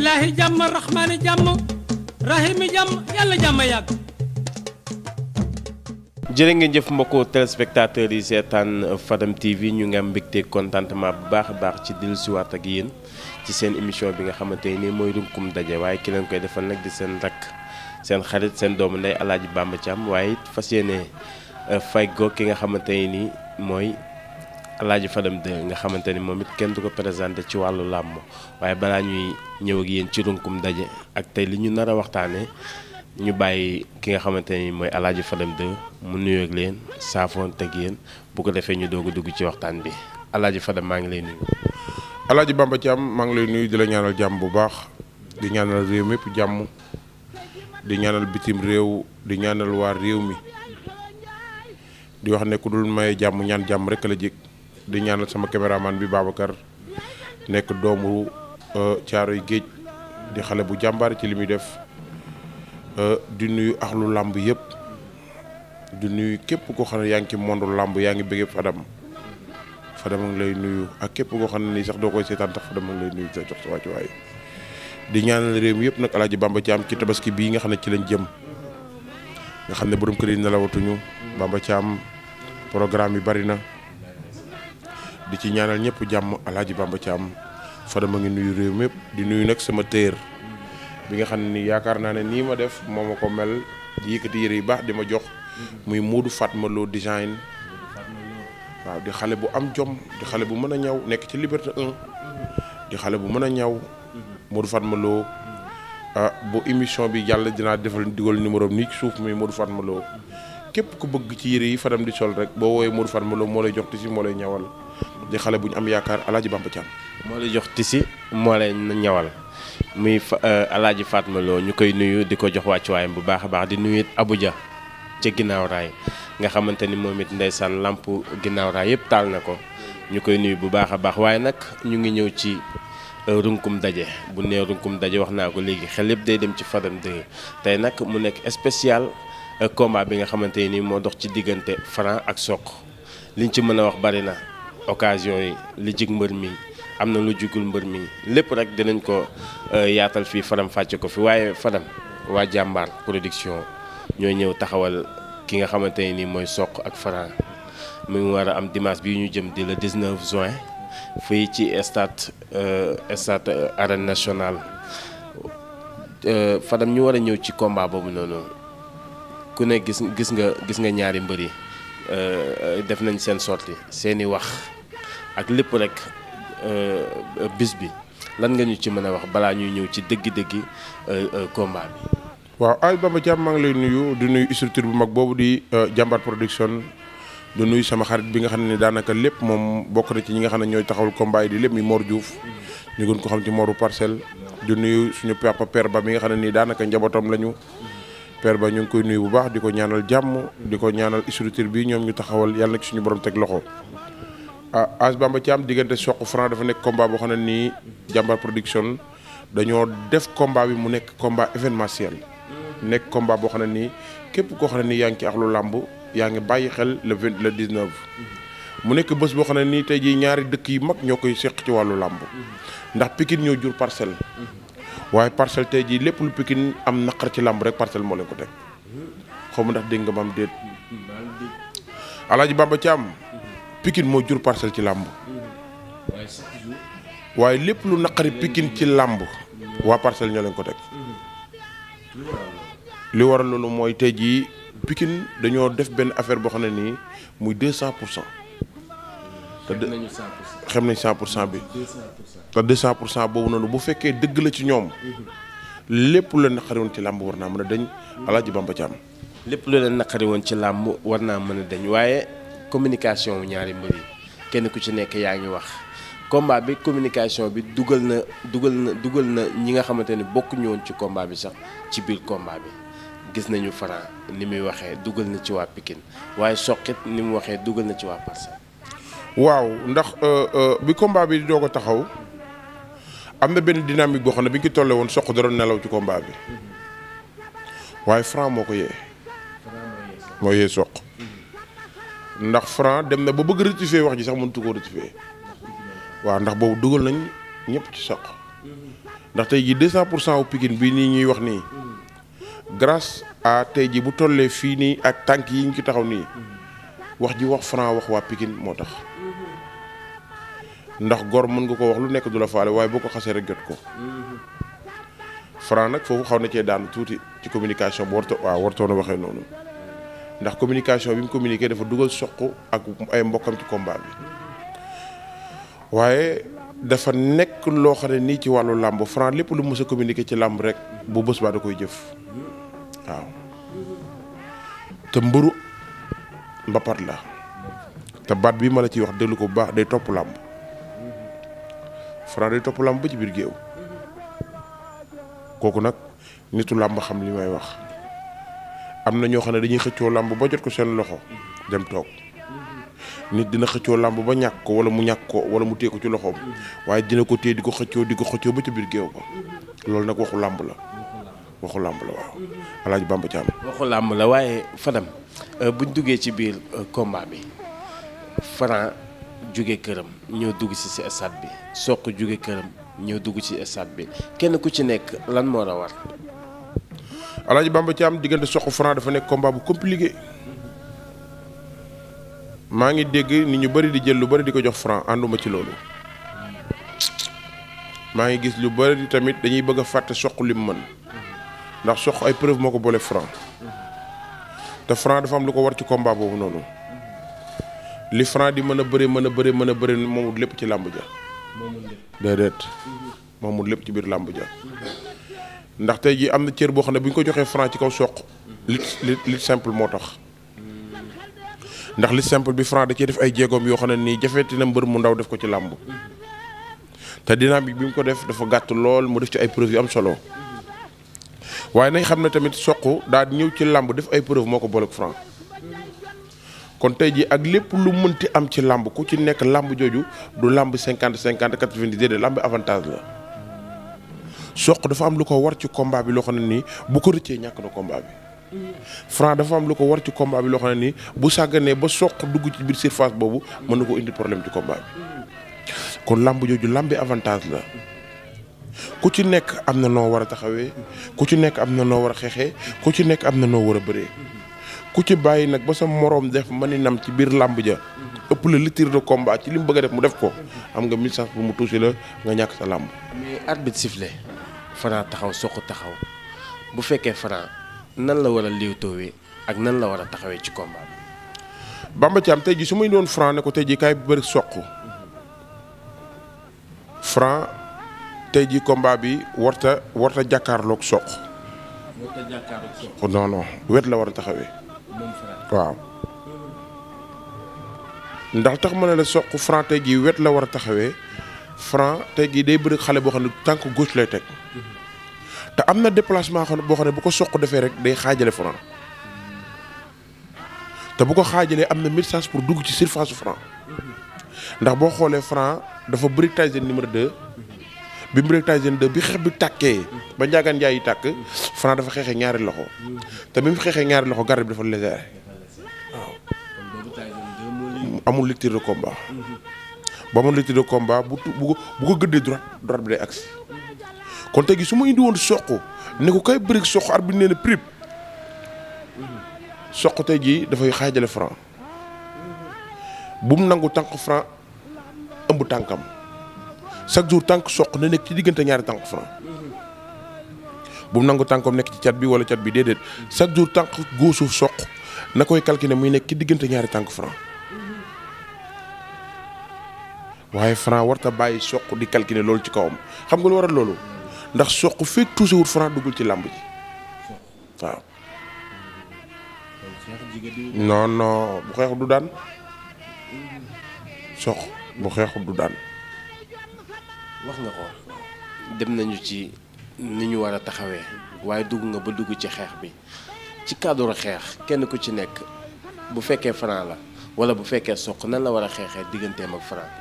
ilaahi jàmm rahmaani jàmm rahimi jàmm yàlla jàmm yàgg. jërë ngeen jëf mbokku téléspectateurs yi seetaan Fadam TV ñu ngi am mbégte contentement bu baax a baax ci dellusiwaat ak yéen ci seen émission bi nga xamante ni mooy runkum daje waaye ki leen koy defal nag di seen rakk seen xarit seen doomu ndey Alaaji Bamba Thiam waaye it fas yéene fay goog ki nga xamante ni mooy Alaaji Fadam 2 nga xamante ni moom it kenn du ko présenté ci wàllu làmb waaye balaa ñuy ñëw ak yéen ci runkum daje ak tey li ñu nar a waxtaanee ñu bàyyi ki nga xamante ni mooy Alaaji Fadam 2 mu nuyoo ak leen saafoon teg yéen bu ko defee ñu doog a dugg ci waxtaan bi Alaaji Fadam maa ngi lay nuyu. Alaaji Bamba Thiam maa ngi lay nuyu di la ñaanal jàmm bu baax di ñaanal réew mépp jàmm di ñaanal bitim réew di ñaanal waa réew mi di wax ne ku dul maye jàmm ñaan jàmm rek la jég di ñaanal sama caméraman bi Babacar nekk doomu Caaroy Géej di xale bu jàmbaar ci li muy def di nuyu axlu làmb yëpp di nuyu képp koo xam ne yaa ngi ci monde làmb yaa ngi bëggee Fadam a ngi lay nuyu ak képp koo xam ne nii sax doo koy seetaan tax Fadam a ngi lay nuyu sa jox sa wàccuwaay di ñaanal réew mi yëpp nag Alaaji Bamba Thiam ci tabaski bii nga xam ne ci lañ jëm nga xam ne borom kër yi nelawatuñu Bamba Thiam programme yi bari na di ci ñaanal ñëpp jàmm Alaaji Bamba Thiam Fadam a ngi nuyu réew mi yëpp di nuyu nag sama téer bi nga xam ne nii yaakaar naa ne nii ma def moo ma ko mel di yëkkati yére yu baax di ma jox muy Modou Fatma Lo design waaw di xale bu am jom di xale bu mën a ñaw nekk ci Liberté 1 di xale bu mën a ñaw Modou Fatma Lo bu émission bi yàlla dinaa defal digal numéro nii ci suuf muy Modou Fatma Lo képp ku bëgg ci yére yi Fadam di sol rek boo woowee Modou Fatma Lo moo lay jox tisi moo lay ñawal di xale bu ñu am yaakaar Alaaji Bamba Thiam moo lay jox tisi moo lay ñawal muy Alaaji Fatma Lo ñu koy nuyu di ko jox wàccuwaayam bu baax a baax di nuyu it Abuja ca ginnaaw raay nga xamante ni moom it ndeysaan lamp ginnaaw raay yëpp taal na ko ñu koy nuyu bu baax a baax waaye nag ñu ngi ñëw ci runkum daje bu nee runkum daje wax naa ko léegi xel yëpp day dem ci Fadam 2 tey nag mu nekk spécial combat bi nga xamante ni moo dox ci diggante Franc ak Sokh liñ ci mën a wax bari na occasion yi li jig mbër mi am na lu jugul mbër mi lépp rek dinañ ko yaatal fii Fadam fàcce ko fi waaye Fadam waa jàmbaar production ñoo ñëw taxawal ki nga xamante ni mooy Sokh ak Franc mu ngi war a am dimanche bii ñu jëm di le 19 juin fii ci stade arène nationale Fadam ñu war a ñëw ci combat boobu noonu ku ne gis nga ñaari mbër yi def nañ seen sortie seeni wax ak lépp rek bis bi lan nga ñu ci mën a wax balaa ñuy ñëw ci dëggi-dëggi combat bi. waaw Alaaji Bamba Thiam maa ngi lay nuyu di nuyu structure bu mag boobu di jàmbaar production di nuyu sama xarit bi nga xam ne daanaka lépp moom bokk na ci ñi nga xam ne ñooy taxawul combat yi di lépp mi Mor Diouf ñu gën ko xam ci Moru Parcelle di nuyu suñu papa père ba mi nga xam ne nii daanaka njabootam lañu père ba ñu ngi koy nuyu bu baax di ko ñaanal jàmm di ko ñaanal structure bi ñoom ñu taxawal yàlla na ci suñu borom teg loxo. Alaaji Bamba Thiam diggante Sokh Franc dafa nekk combat boo xam ne nii jàmbaar production dañoo def combat bi mu nekk combat événementiel. nekk combat boo xam ne nii képp koo xam ne nii yaa ngi ci axlu làmb yaa ngi bàyyi xel le 19 mu nekk bés boo xam ne nii tey jii ñaari dëkk yi mag ñoo koy seq ci wàllu làmb ndax Pikine ñoo jur Parcelles waaye Parcelles tey jii lépp lu Pikine am naqar ci làmb rek Parcelles moo leen ko teg xaw ma ndax dégg nga maam déet Alaaji Bamba Thiam Pikine moo jur Parcelles ci làmb waaye lépp lu naqari Pikine ci làmb waa Parcelles ñoo leen ko teg li waral loolu mooy tey jii Pikine dañoo def benn affaire boo xam ne nii muy 200 pour cent. te xam nañ 100 pour cent bi. te 200 pour cent boobu noonu bu fekkee dëgg la ci ñoom. lépp lu leen naqari woon ci làmb war naa mën a dañ Alaaji Bamba Thiam. lépp lu leen naqari woon ci làmb war naa mën a dañ waaye communication ñaari mbër yi kenn ku ci nekk yaa ngi wax. combat bi communication bi dugal na ñi nga xamante ne bokkuñu woon ci combat bi sax ci biir combat bi gis nañu Franc ni muy waxee dugal na ci waa Pikine waaye Sokh it ni mu waxee dugal na ci waa Parcelles. waaw ndax bi combat bi di doog a taxaw am na benn dynamique boo xam ne bi ñu ko tollee woon Sokh da doon nelaw ci combat bi waaye Franc moo ko yee. moo yee Sokh ndax Franc dem na ba bëgg rectifier wax ji sax mënatu koo rectifier waaw ndax boobu dugal nañ ñëpp ci Sokh ndax tey jii 200% wu Pikine bi nii ñuy wax nii grâce à tey jii bu tollee fii nii ak tànk yi ñu ci taxaw nii wax ji wax Franc wax waa Pikine moo tax ndax gor mën nga ko wax lu nekk du la faale waaye boo ko xasee rek jot ko Franc nag foofu xaw na cee daanu tuuti ci communication bu wartoon a waxee noonu ndax communication bi mu communiqué dafa dugal Sokh ak ay mbokkam ci combat bi waaye dafa nekk loo xam ne nii ci wàllu làmb Franc lépp lu mës a communiqué ci làmb rek bu bés baa da koy jëf waaw te mbëru mbapat la te baat bii ma la ciy wax déglu ko bu baax day topp làmb Franc day topp làmb ba ci biir géew kooku nag nitu làmb xam li may wax am na ñoo xam ne dañuy xëccoo làmb ba jot ko seen loxo dem toog nit dina xëccoo làmb ba ñàkk ko wala mu ñàkk ko wala mu téye ko ci loxoom waaye dina ko téye di ko xëccoo ba ci biir géew ba loolu nag waxu làmb la waaw Alaaji Bamba Thiam waxu làmb la waaye Fadam buñ duggee ci biir combat bi Franc jóge këram ñëw dugg ci stade bi Sokh jóge këram ñëw dugg ci stade bi kenn ku ci nekk lan moo la war. Alaaji Bamba Thiam diggante Sokh Franc dafa nekk combat bu compliqué maa ngi dégg nit ñu bëri di jël lu bëri di ko jox Franc ànduma ci loolu maa ngi gis lu bëri tamit dañuy bëgg a fàtte Sokh li mu mën ndax Sokh ay preuve moo ko boole Franc te Franc dafa am lu ko war ci combat boobu noonu li Franc di mën a bëri moomul lépp ci làmb ja déedéet moomul lépp ci biir làmb ja ndax tey jii am na cër boo xam ne bu ñu ko joxee Franc ci kaw Sokh lit simple moo tax ndax lit simple bi Franc da cee def ay jéegoom yoo xam ne nii jafeeti na mbër mu ndaw def ko ci làmb te dynamique bi mu ko def dafa gàtt lool mu def ci ay preuve yu am solo waaye nañ xam ne tamit Sokh daal di ñëw ci làmb def ay preuve moo ko boole ak Franc kon tey jii ak lépp lu mënti am ci làmb ku ci nekk làmb jooju du làmb 50 90 déedéet làmb avantage la Sokh dafa am lu ko war ci combat bi loo xam ne nii bu ko rëccee ñàkk na combat bi Franc dafa am lu ko war ci combat bi loo xam ne nii bu sàgganee ba Sokh dugg ci biir surface boobu mën na ko indi problème ci combat bi kon làmb jooju làmbi avantage la ku ci nekk am na noo war a taxawee ku ci nekk am na noo war a xeexee ku ci nekk am na noo war a bëree ku ci bàyyi nag ba sa moroom def maninam ci biir làmb ja ëpp la litre de combat ci li mu bëgg a def mu def ko am nga mille chance pour mu touché la nga ñàkk sa làmb. mais arbitre sifflé Franc taxaw Sokh taxaw bu fekkee Franc nan la war a liwtoowee ak nan la war a taxawee ci combat bi. Bamba Thiam tey jii su may doon Franc ne ko tey jii kaay bëri Sokh Franc tey jii combat bi warta jàkkaarloog Sokh. warta jàkkaarloog Sokh. non wet la war a taxawee. moom Franc waaw. ndax tax ma ne la Sokh Franc tey jii wet la war a taxawee Franc tey jii day bëri xale boo xam ne tànk gauche lay teg te am na déplacement boo xam ne bu ko Sokh defee rek day xaajale Franc te bu ko xaajalee am na message pour dugg ci surface Franc ndax boo xoolee Franc dafa bëri Tyson numéro 2 bi mu bëri Tyson 2 bi xeex bi tàkkee ba njaagaan njaay yi tàkk Franc dafa xeexee ñaari loxo te bi mu xeexee ñaari loxo garab bi dafa légère waaw. amul lecture de combat ba amul lecture de combat bu ko gëddee droite bi day agsi kon tey gi su ma indi woon Sokh ne ko kay bëri Sokh arbitre nee na prip Sokh tey jii dafay xaajale Franc bu mu nangu tànk Franc ëmb tànkam chaque jour tànk Sokh na nekk ci diggante ñaari tànk Franc bu mu nangu tànkam nekk ci cat bi wala cat bi déedéet chaque jour tànk góosu Sokh na koy calculer muy nekk ci diggante ñaari tànk Franc waaye Franc warta bàyyi Sokh di calculer loolu ci kawam xam nga lu waral loolu ndax Sokh fekk tuuti wut Franc duggul ci làmb ji waaw. non bu xeexu du daan Sokh bu xeexu du daan. wax nga ko dem nañu ci ni ñu war a taxawee waaye dugg nga ba dugg ci xeex bi ci cadre xeex kenn ku ci nekk bu fekkee Franc la wala bu fekkee Sokh nan la war a xeexee digganteem ak Franc.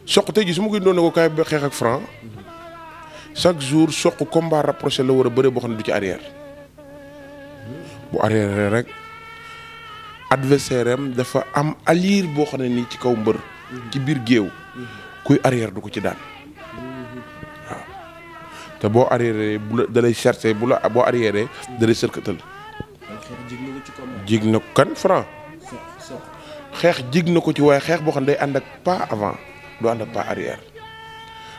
Sokh tey jii su ma koy doon ne ko kaay ba xeex ak Franc chaque jour Sokh combat rapproché la war a bëre boo xam ne du ci arrière bu arrière rek adversaire am dafa am allure boo xam ne nii ci kaw mbër ci biir géew kuy arrière du ko ci daan te boo arrière da lay chercher boo arrière da lay sërkatal. jig na ko kan Franc. xeex jig na ko ci waaye xeex boo xam ne day ànd ak pas avant du ànd ak pas arrière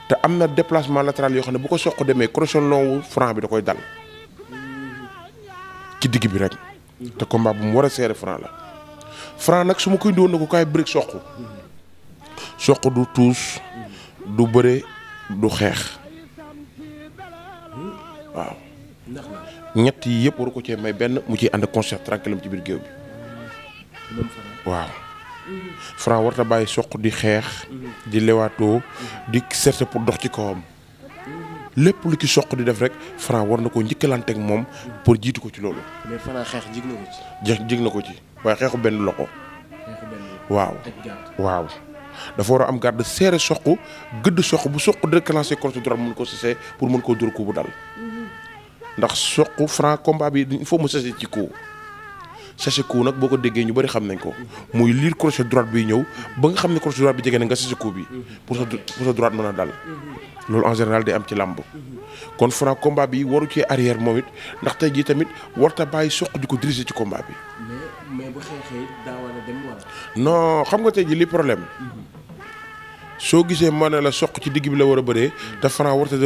te am na déplacement latéral yoo xam ne bu ko Sokh demee crochet long wu Franc bi da koy dal ci digg bi rek te combat bu mu war a serré Franc la Franc nag su ma koy doon na ko kaay bëreeg Sokh du tuus du bëre du xeex waaw ñett yi yëpp waru ko cee may benn mu ciy ànd concert tranquille ci biir géew bi waaw Franc warta bàyyi Sokh di xeex di lewaatoo di chercher pour dox ci kawam lépp lu ci Sokh di def rek Franc war na ko njëkkalanteeg moom pour jiitu ko ci loolu. mais Franc xeex jig na ko ci. jig na ko ci waaye xeexu benn loxo. waaw dafa war a am garde serré Sokh gëdd Sokh bu Sokh déclenché contre droite mën ko sisee pour mën koo dóor ko bu dal ndax Sokh Franc combat bi il faut mu sase ci coup. sachet coup nag boo ko déggee ñu bëri xam nañ ko muy liir crochet droite bi ñëw ba nga xam ne crochet droite bi jege na nga sachet coup bi pour sa droite mën a dal loolu en général day am ci làmb kon Franc combat bi waru ci arrière moom it ndax tey jii tamit warta bàyyi Sokh di ko diriger ci combat bi. mais bu xeexee daa war a dem wala. non xam nga tey jii li problème soo gisee ma ne la Sokh ci digg bi la war a bëree te Franc warta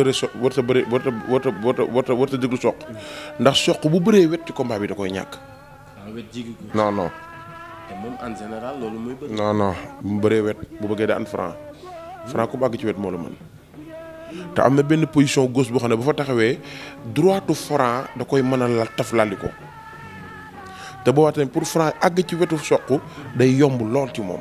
déglu Sokh ndax Sokh bu bëree wet ci combat bi da koy ñàkk. non. te moom en général loolu muy bëri. non bu mu bëree wet bu bëggee daan Franc ku bàgg ci wet moo la mën te am na benn position gauche boo xam ne bu fa taxawee droitu Franc da koy mën a la taf lalli ko te boobaa tamit pour Franc àgg ci wetu Sokh day yomb lool ci moom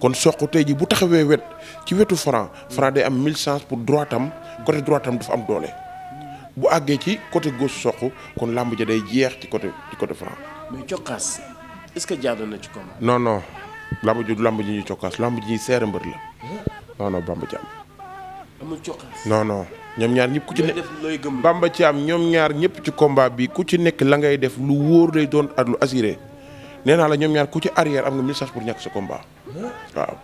kon Sokh tey ji bu taxawee wet ci wetu Franc day am 1000 chance pour droitam côté droitam dafa am doole. bu àggee ci côté gauche Sokh kon làmb ja day jeex ci côté Franc. mais cokkaas est-ce que jaadu na ci combat. non làmb ji ñuy cokkaas làmb ji ñuy seere mbër la non Bamba Thiam. amul cokkaas. non ñoom ñaar ñëpp ku ci nekk looy gëm. Bamba Thiam ñoom ñaar ñëpp ci combat bi ku ci nekk la ngay def lu wóor lay doon ak lu assuré nee naa la ñoom ñaar ku ci arrière am nga 1000 chances pour ñàkk sa combat waaw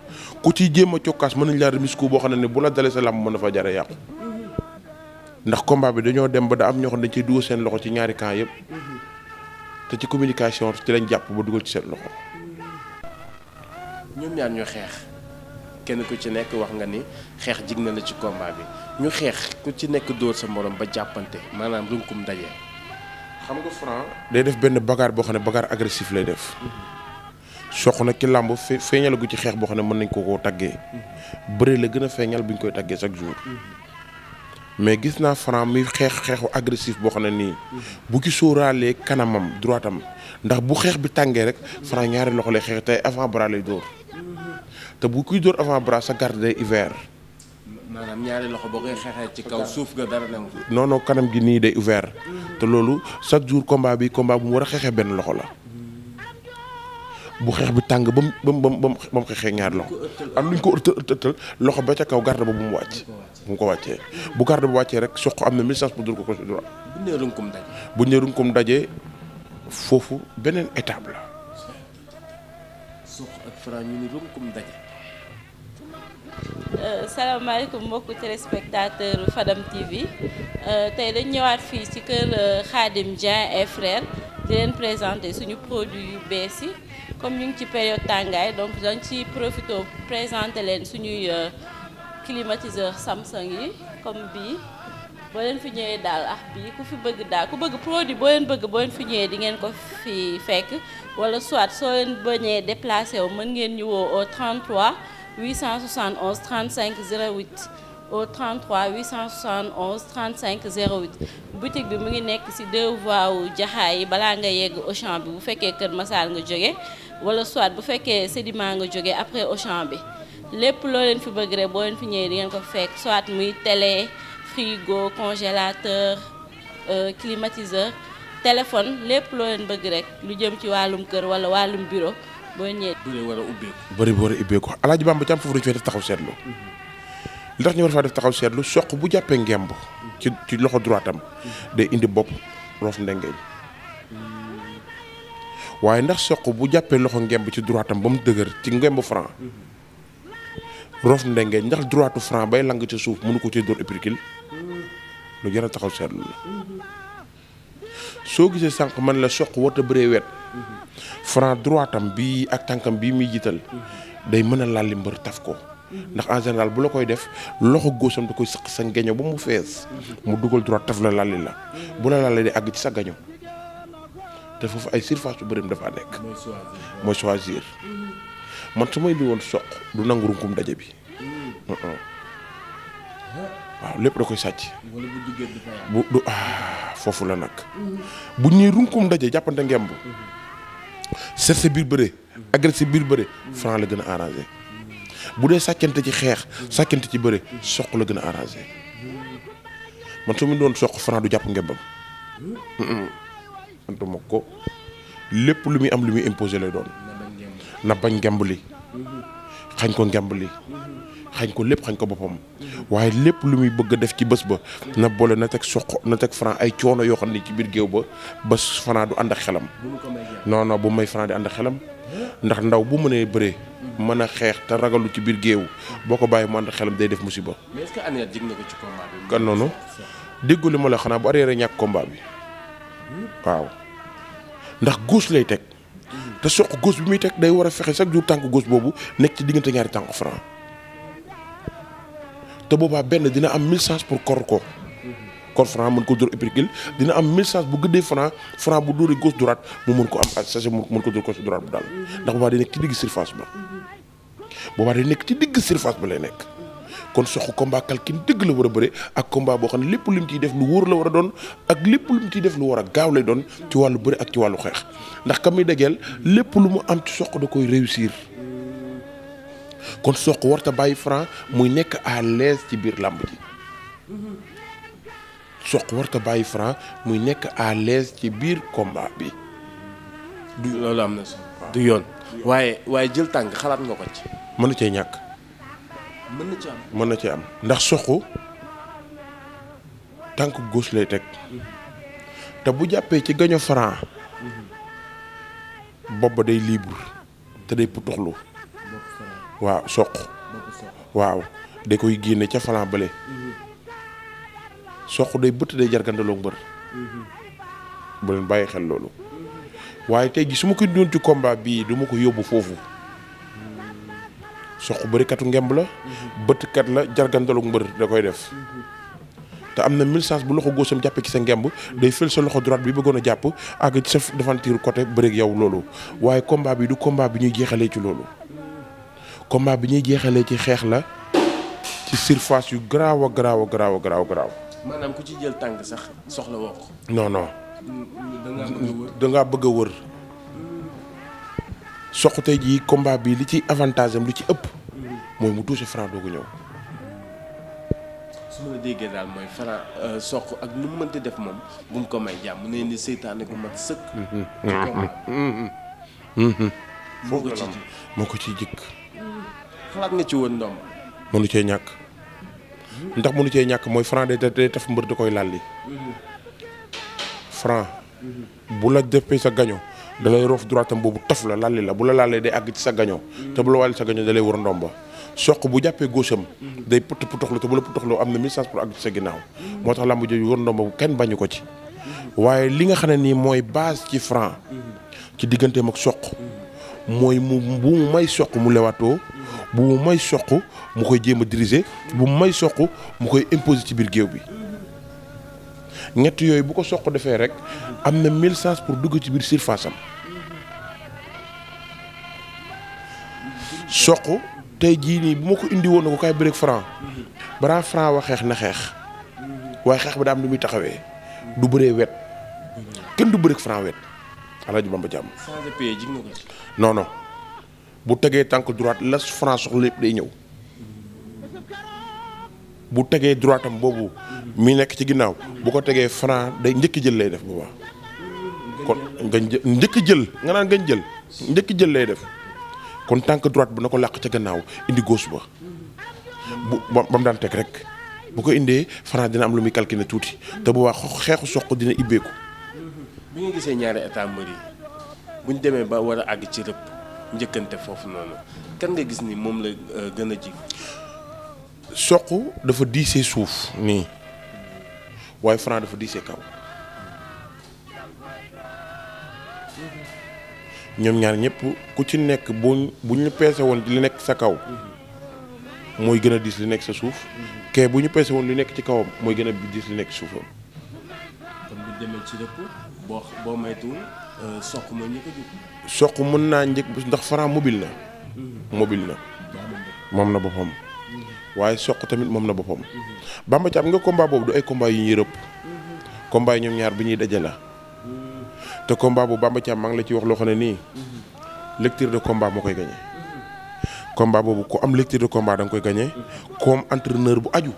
ku ci jéem a cokkaas mën nañ laa remise coup boo xam ne bu la dalee sa làmb mën na fa jare yàqu. ndax combat bi dañoo dem ba da am ñoo xam ne dañ ciy dugal seen loxo ci ñaari camp yëpp te ci communication ci lañ jàpp ba dugal ci seen loxo. ñoom ñaar ñu xeex kenn ku ci nekk wax nga ni xeex jig na la ci combat bi ñu xeex ku ci nekk dóor sa morom ba jàppante maanaam runkum daje. xam nga Franc day def benn bagarre boo xam ne bagarre agressif lay def Sokh nag ci làmb feeñalagu ci xeex boo xam ne mën nañ koo taggee bëre la gën a feeñal bu ñu koy taggee chaque jour. mais gis naa Franc muy xeexu agressif boo xam ne nii bu ci sóoraalee kanamam droitam ndax bu xeex bi tàngee rek Franc ñaari loxo lay xeex tey avant bras lay dóor te bu kuy dóor avant bras sa garde day ouvert. maanaam ñaari loxo boo koy xeexee ci kaw suuf ga dara dem. non kanam gi nii day ouvert te loolu chaque jour combat bu mu war a xeexee benn loxo la bu xeex bi tàng ba mu xeexee ñaari loxo am luñ ko ëttal loxo ba ca kaw garde ba bu mu wàcc. bu mu ko wàccee bu garde bu wàccee rek Sokh am na 1000 chances pour dóor ko ko droit. bu ñu runkum daje foofu beneen étape la. Sokh ak Franc ñu ni runkum daje. salaamaaleykum mbokku téléspectateur Fadam TV tey dañ ñëwaat fii ci kër Khadim Dieng et frère di leen présenter suñu produit yu bees yi comme ñu ngi ci période tàngaay donc dañ ci profité présenter leen suñuy climatiseur Samsung yi comme bii boo leen fi ñëwee daal bii ku fi bëgg daal ku bëgg produit boo leen fi ñëwee di ngeen ko fi fekk wala soit soo leen bañee déplacé wu mën ngeen ñu woo au 33 871 35 08 au 33 871 35 08 boutique bi mu ngi nekk ci 2 voies wu Jaxaay yi balaa nga yegg Auchan bi bu fekkee Kër Massar nga jóge wala soit bu fekkee Sédiment nga jóge après Auchan bi lépp loo leen fi bëgg rek boo leen fi ñëwee di ngeen ko fekk soit muy télé frigo congélateur climatiseur téléphone lépp loo leen bëgg rek lu jëm ci wàllum kër wala wàllum bureau boo ñëwee. bëri war a ubbeeku Alaaji Bamba Thiam foofu dañu fay def taxaw seetlu li tax ñu war faa def taxaw seetlu Sokh bu jàppee ngemb ci loxo droitam day indi bopp roof ndengeñ waaye ndax Sokh bu jàppee loxo ngemb ci droitam ba mu dëgër ci ngemb Franc roof ndengeñ ndax droitu Franc bay lang ca suuf mënu ko cee dóor épicule lu jar a taxaw seetlu la soo gisee sànq man la soq warta bëree wet Franc droitam bii ak tànkam bii muy jiital day mën a lalli mbër taf ko ndax en général bu la koy def loxo góosam da koy sëq sa geño ba mu fees mu dugal droite taf la lalli la bu la lalli di àgg ci sa gaño te foofu ay surface yu bërim dafa nekk mooy choisir man su may li woon soq du nangu runkum daje bi waaw lépp da koy sàcc bu du foofu la nag bu ñuy runkum daje jàppante ngemb serse biir bëre agressé biir bëre Franc la gën a arrangé bu dee sàccante ci xeex sàccante ci bëre soq la gën a arrangé man su mu doon soq Franc du jàpp ngembam antuma ko lépp lu muy am lu muy imposé lay doon na bañ ngemb li xañ ko ngemb li xañ ko lépp xañ ko boppam waaye lépp lu muy bëgg a def ci bés ba na boole na teg soq na teg Franc ay coono yoo xam ne ci biir géew ba bés Franc du ànd ak xelam non bu may Franc di ànd ak xelam ndax ndaw bu mënee bëree mën a xeex te ragalu ci biir géew boo ko bàyyi mu ànd ak xelam day def musiba. mais est-ce que Anet jig na ko ci combat bi. kan noonu déggu li ma la xanaa bu arrière ñàkk combat bi waaw ndax gauche lay teg te soq gauche bi muy teg day war a fexe chaque jour tànk gauche boobu nekk ci diggante ñaari tànk Franc te boobaa benn dina am 1000 chances pour kor Franc mën ko dóor épicule dina am 1000 chances bu gëddee Franc bu dóoree gauche droite mu mën ko am sachet mën ko dóor gauche droite bu daal ndax boobaa day nekk ci digg surface ba lay nekk kon soxu combat calcul dëgg la war a bëre ak combat boo xam ne lépp lu mu ciy def lu wóor la war a doon ak lépp lu mu ciy def lu war a gaaw lay doon ci wàllu bëre ak ci wàllu xeex ndax ka muy degeel lépp lu mu am ci soq da koy réussir kon soq warta bàyyi Franc muy nekk à l'aise ci biir làmb ji soq warta bàyyi Franc muy nekk à l'aise ci biir combat bi. du loolu am na solo du yoon. waaye jël tànk xalaat nga ko ci. mën na cee ñàkk. mën na cee am ndax soq tànk gauche lay teg te bu jàppee ci gaño Franc bopp ba day libre te day putuxlu waaw soq waaw da koy génne ca Franc bële soq day bëtt day jargandaloo mbër bu leen bàyyi xel loolu waaye tey ji su ma ko doon ci combat bii du ma ko yóbbu foofu soq bërikatu ngemb la bëttkat la jargandaloo mbër da koy def te am na 1000 chances bu loxo góosam jàppee ci sa ngemb day fël sa loxo droite bi bëggoon a jàpp ak ci sa devanture côté bëreeg yow loolu waaye combat bi du combat bi ñuy jeexalee ci loolu combat bi ñuy jeexalee ci xeex la ci surface yu garaaw a garaaw maanaam ku ci jël tànk sax soxla woo ko. non dangaa bëgg a wër soq tey jii combat bi li ci avantage am lu ci ëpp mooy mu touché Franc doo ko ñëw. su ma la déggee daal mooy Franc soq ak nu mu mënti def moom bu mu ko may jàmm mu ne ni seytaane gu mat sëkk. moo ko ciy jëkk. xalaat nga ci woon ndoom. mënu cee ñàkk ndax mënu cee ñàkk mooy Franc day taf mbër da koy lalli Franc bu la defee sa gaño da lay roof droitam boobu taf la lalli la bu la lallee day àgg ci sa gaño te bu la wàlli sa gaño da lay war ndomba soq bu jàppee gaucham day putoxlu te bu la putoxlu am na 1000 chances pour àgg ci sa ginnaaw moo tax làmb jooju war ndomba bu kenn bañu ko ci waaye li nga xam ne nii mooy base ci Franc ci digganteem ak soq mooy bu mu may soq mu lewaatoo bu mu may soq mu koy jéem a diriger bu mu may soq mu koy imposer ci biir géew bi ñett yooyu bu ko soq defee rek am na 1000 chances pour dugg ci biir surface am soq tey jii nii bu ma ko indi woon na ko kaay bëreeg Franc balaa Franc wax xeex na xeex waaye xeex ba daa am lu muy taxawee du bëree wet kenn du bëreeg Franc wet Alaaji Bamba Jàmm non bu tegee tànk droite la Franc soxla lépp day ñëw bu tegee droite am boobu mi nekk ci ginnaaw bu ko tegee Franc day njëkk jël lay def boobaa kon njëkk jël nga naan ngañ jël njëkk jël lay def kon tànk droite bu na ko làq ca gannaaw indi gauche ba ba mu daan teg rek bu ko indee Franc dina am lu muy calculer tuuti te boobaa xeexu soq dina ibbeeku. bi nga gisee ñaari état mbër yi bu ñu demee ba war a àgg ci rëpp njëkkante foofu noonu kan nga gis ni moom la gën a ji. Sokh dafa diisee suuf nii waaye Franc dafa diisee kaw ñoom ñaar ñëpp ku ci nekk bu ñu peese woon li nekk sa kaw mooy gën a diis li nekk sa suuf kee bu ñu peese woon li nekk ci kawam mooy gën a diis li nekk ci suufam. kon bu demee ci rëpp boo maytuwul Sokh mooy ñi ko jóg. Sokh mën naa njëkk ndax Franc mobile na. moom na boppam. waaye Sokh tamit moom na boppam. Bamba Thiam nga combat boobu du ay combat yu ñuy rëpp. combat yi ñoom ñaar bi ñuy daje la. te combat bu Bamba Thiam maa ngi la ci wax loo xam ne nii. lecture de combat moo koy gagné. combat boobu ku am lecture de combat da nga koy gagné. ku am entraîneur bu aju.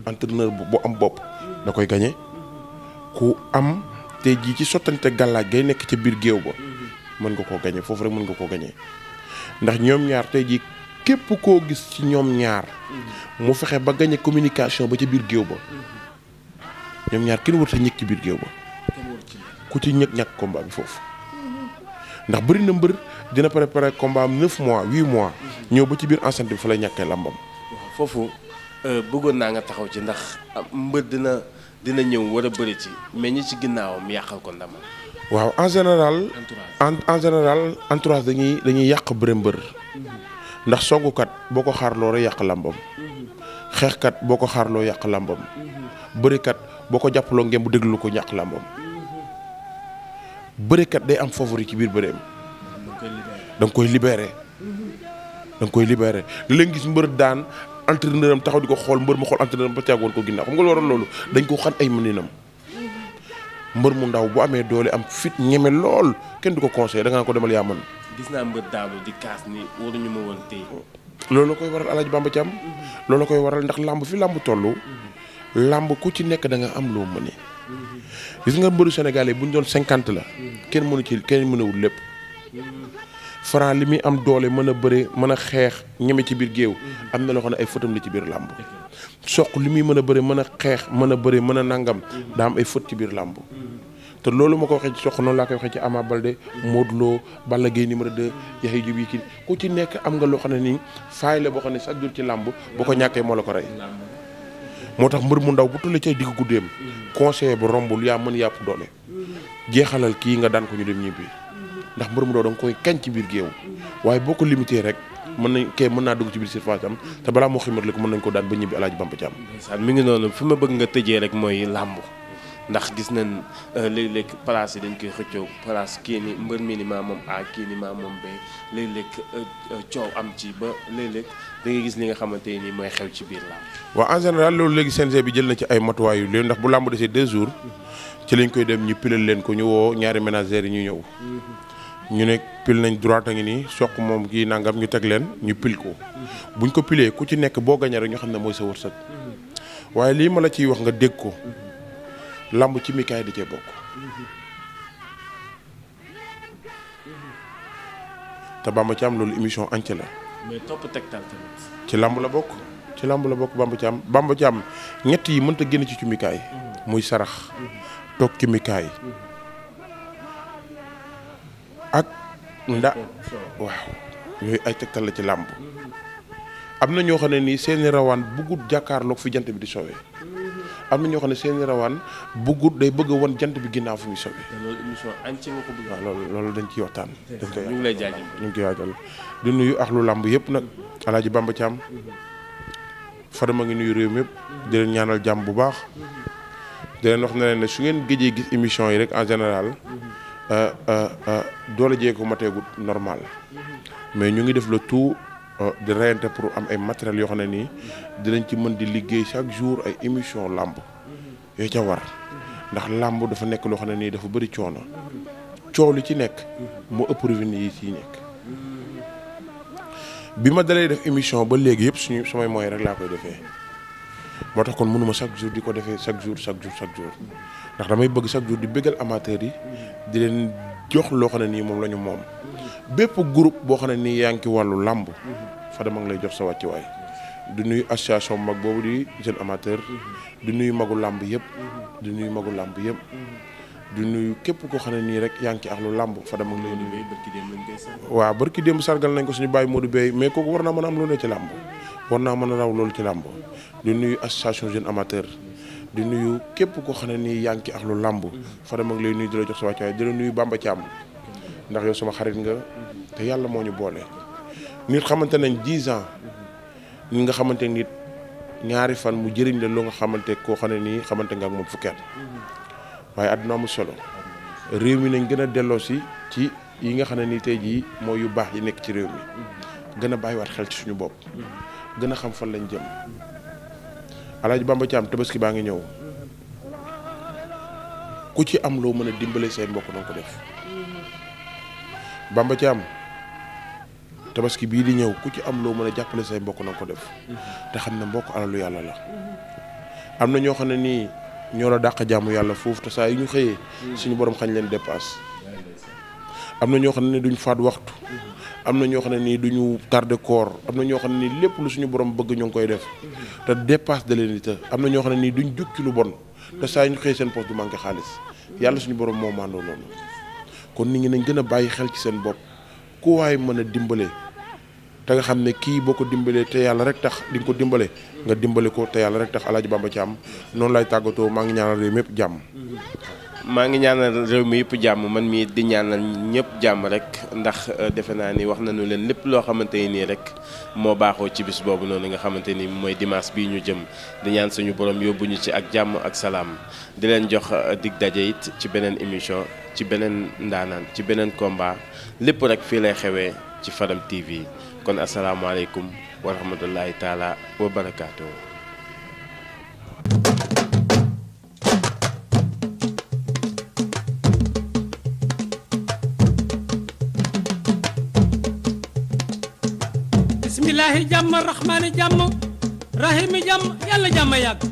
entraîneur bu am bopp da koy gagné. ku am tey jii ci sottante gàllaaj gay nekk ca biir géew ba. mën nga koo gagné foofu rek mën nga koo gagné. ndax ñoom ñaar tey jii képp koo gis ci ñoom ñaar. mu fexe ba gagné communication ba ca biir géew ba. ñoom ñaar kenn warut a ñëkk ci biir géew ba. ku ci ñàkk combat bi foofu. ndax bëri na mbër dina préparer combat am 9 mois 8 mois. ñëw ba ci biir enceinte bi fa lay ñàkkee làmbam. foofu bëggoon naa nga taxaw ci ndax mbër dina ñëw war a bëri ci mais ñi ci ginnaawam yàqal ko ndamam. waaw en général entourage dañuy yàq bëre mbër. ndax songukat boo ko xaarloo rek yàq làmbam. xeexkat boo ko xaarloo yàq làmbam. bërikat boo ko jàppaloo ngeen bu déglu ko yàq làmbam. bërikat day am favori ci biir bëreem. da nga koy libéré. li leen gis mbër daan entraîneur am taxaw di ko xool mbër mu xool entraîneur am ba caag woon ko ginnaaw xam nga lu waral loolu dañ ko xan ay mëninam. mbër mu ndaw bu amee doole am fit ñeme lool kenn du ko conseillé da nga ko demal yaa mën. gis naa mbër daanu di kaas ni waruñu ma woon tey. loolu la koy waral Alaaji Bamba Thiam. loolu la koy waral ndax làmb fi làmb toll. làmb ku ci nekk da nga am loo mëne. gis nga mbëru Sénégal yi bu ñu doon 50 la. kenn mënewul lépp. Franc li muy am doole mën a bëre mën a xeex ñeme ci biir géew. am na loo xam ne ay fëtam la ci biir làmb. Sokh li muy mën a bëre mën a xeex mën a bëre mën a nangam. daa am ay fët ci biir làmb. te loolu ma ko waxee ci Sokh noonu laa koy waxee ci Ama Baldé Modou Lo Balla Gaye numéro 2 Yaxya Jóob Yékini ku ci nekk am nga loo xam ne nii faay la boo xam ne chaque jour ci làmb boo ko ñàkkee moo la ko rey. moo tax mbër mu ndaw bu tullee ca diggu guddeem conseiller ba rombul yaa mën yàpp doole jeexalal kii nga daan ko ñu dem ñibbi ndax mbër mu ndaw da nga koy kañ ci biir géew waaye boo ko limité rek mën naa dugg ci biir surface am te balaa moo ximat li ko mën nañ ko daan ba ñibbi Alaaji Bamba Thiam. mi ngi noonu fi ma bëgg nga tëjee rek mooy làmb ndax gis nañ léeg-léeg place yi dañ koy xëccoo place kii ni mbër mi ni maa moom A kii ni maa moom B léeg-léeg coow am ci ba léeg-léeg da ngay gis li nga xamante ni mooy xew ci biir làmb. waaw en général loolu léegi CNG bi jël na ci ay matuwaay yu léegi ndax bu làmb desee 2 jours ci lañ koy dem ñu pilal leen ko ñu woo ñaari ménagères yi ñu ñëw. ñu ne pile nañ droite a ngi nii Sokh moom kii nangam ñu teg leen ñu pile ko. buñ ko pilee ku ci nekk boo gañee rek ñu xam ne mooy sa wërsëg. waaye lii ma la ciy wax nga dégg ko. lamb ci mikaay da cee bokk. te Bamba Thiam loolu émission entière la. mais topp tegtal tamit. ci lamb la bokk. Bamba Thiam ñett yi mënta génn ci mikaay. muy sarax. toog ci mikaay. ak waaw yooyu ay tegtal la ci làmb. am na ñoo xam ne nii seeni rawaan buggut jàkkaarloog fi jant bi di sowee. am na ñoo xam ne seeni rawaan buggut day bëgg a wan jant bi ginnaaw fi muy sowee. loolu émission entière nga ko bëgg. waaw loolu dañ ciy waxtaan. dañ koy ñu ngi lay jaajëfal ñu ngi koy waajal di nuyu axlu làmb yëpp nag Alaaji Bamba Thiam. Fadama ngi nuyu réew mi yëpp. di leen ñaanal jàmm bu baax. di leen wax ne leen ne su ngeen gëjee gis émission yi rek en général. doole jee ko mateegut normal. mais ñu ngi def le tout. di reyante pour am ay matériels yoo xam ne nii dinañ ci mën di liggéey chaque jour ay émission làmb yoo ca war ndax làmb dafa nekk loo xam ne nii dafa bëri coono coow li ci nekk moo ëpp revenu yi ci nekk bi ma dalee def émission ba léegi yëpp samay moyens rek laa koy defee moo tax kon mënuma chaque jour di ko defee chaque jour ndax damay bëgg chaque jour di bëggal amateurs yi di leen jox loo xam ne nii moom la ñu moom bépp groupe boo xam ne nii yaa ngi ci wàllu làmb Fadama ngi lay jox sa wàccuwaay di nuyu association mag boobu di jeune amateur di nuyu magu làmb yëpp di nuyu képp koo xam ne nii rek yaa ngi ci ak lu làmb Fadam ak lay nuyu. waaw barki démb sargal nañ ko suñu bàyyi Modou Bey mais kooku war naa mën a am lu ne ci làmb war naa mën a raw loolu ci làmb di nuyu association jeune amateur di nuyu képp koo xam ne nii yaa ngi ci ak lu làmb Fadam ak lay nuyu di la jox sa wàccuwaay di la nuyu Bamba Thiam ndax yow sama xarit nga te yàlla moo ñu boole nit xamante nañ 10 ans nit nga xamante nit ñaari fan mu jëriñ la loo nga xamante koo xam ne nii xamante nga ak moom fukki at waaye àdduna amul solo réew mi nañ gën a delloo si ci yi nga xam ne nii tey jii mooy yu baax yi nekk ci réew mi gën a bàyyiwaat xel ci suñu bopp gën a xam fan lañ jëm Alaaji Bamba Thiam tabaski baa ngi ñëw ku ci am loo mën a dimbale seen mbokk na ko def Bamba Thiam tabaski bii di ñëw ku ci am loo mën a jàppale say mbokk na ko def te xam ne mbokk alalu yàlla la am na ñoo xam ne nii ñoo la dàq jàmm yàlla foofu te saa yu ñu xëyee suñu borom xañ leen dépasse am na ñoo xam ne duñ faat waxtu am na ñoo xam ne nii duñu tardé koor am na ñoo xam ne nii lépp lu suñu borom bëgg ñu ngi koy def te dépasse da leen di të am na ñoo xam ne nii duñ jug ci lu bon te saa yu ñu xëyee seen poste du manqué xaalis yàlla suñu borom moo mandoo noonu kon nit ñi nañ gën a bàyyi xel ci seen bopp ku waay mën a dimbale te nga xam ne kii boo ko dimbalee te yàlla rek tax di nga ko dimbale nga dimbale ko te yàlla rek tax Alaaji Bamba Thiam noonu lay tàggatoo maa ngi ñaanal réew mépp jàmm. maa ngi ñaanal réew mi yëpp jàmm man mii di ñaanal ñëpp jàmm rek ndax defe naa ni wax nañu leen lépp loo xamante ni nii rek moo baaxoo ci bis boobu noonu nga xamante ni mooy dimanche bii ñu jëm di ñaan suñu borom yóbbu ñu ci ak jàmm ak salaam di leen jox dig daje it ci beneen émission ci beneen ndaanaan ci beneen combat lépp rek fii lay xewee ci Fadam TV kon asalaamaaleykum wa rahmatullahi taala wa barakaatu. bismillahi jàmm rahmaani jàmm rahimi jàmm yàlla jàmm yàgg